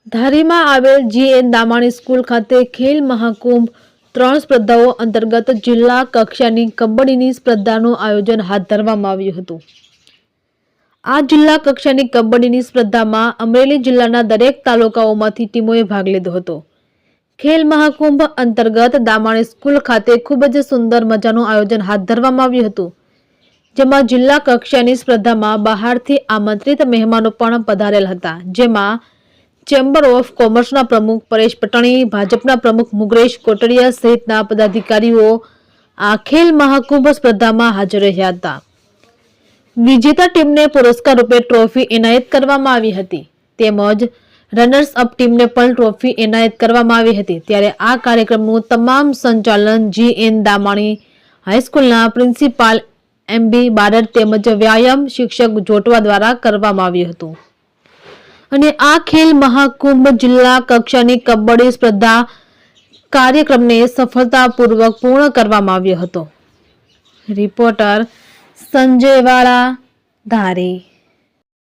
ધારીમાં આવેલ GN Damani school ખાતે ખેલ મહાકુંભ 3 સ્પર્ધાઓ અંતર્ગત જિલ્લા કક્ષાની કબડ્ડીની સ્પર્ધાનું આયોજન હાથ ધરવામાં આવ્યું હતું। આ જિલ્લા કક્ષાની કબડ્ડીની સ્પર્ધામાં અમરેલી જિલ્લાના દરેક તાલુકાઓમાંથી ટીમોએ ભાગ લીધો હતો। ખેલ મહાકુંભ અંતર્ગત દામાણી સ્કૂલ ખાતે ખૂબ જ સુંદર મજાનું આયોજન હાથ ધરવામાં આવ્યું હતું, જેમાં જિલ્લા કક્ષાની સ્પર્ધામાં બહારથી આમંત્રિત મહેમાનો પણ પધારેલ હતા, જેમાં ચેમ્બર ઓફ કોમર્સના પ્રમુખ પરેશ પટણી, ભાજપના પ્રમુખ મુગરેશ કોટડિયા સહિતના પદાધિકારીઓ આ ખેલ મહાકુંભ સ્પર્ધામાં હાજર રહ્યા હતા। વિજેતા ટીમને પુરસ્કાર રૂપે ટ્રોફી એનાયત કરવામાં આવી હતી, તેમજ રનર્સ અપ ટીમને પણ ટ્રોફી એનાયત કરવામાં આવી હતી। ત્યારે આ કાર્યક્રમનું તમામ સંચાલન GN દામાણી હાઈસ્કૂલના પ્રિન્સિપાલ MB બારડ તેમજ વ્યાયામ શિક્ષક જોટવા દ્વારા કરવામાં આવ્યું હતું અને આ ખેલ મહાકુંભ જિલ્લા કક્ષાની કબડ્ડી સ્પર્ધા કાર્યક્રમને સફળતાપૂર્વક પૂર્ણ કરવામાં આવ્યો હતો। રિપોર્ટર સંજય વાળા, ધારી।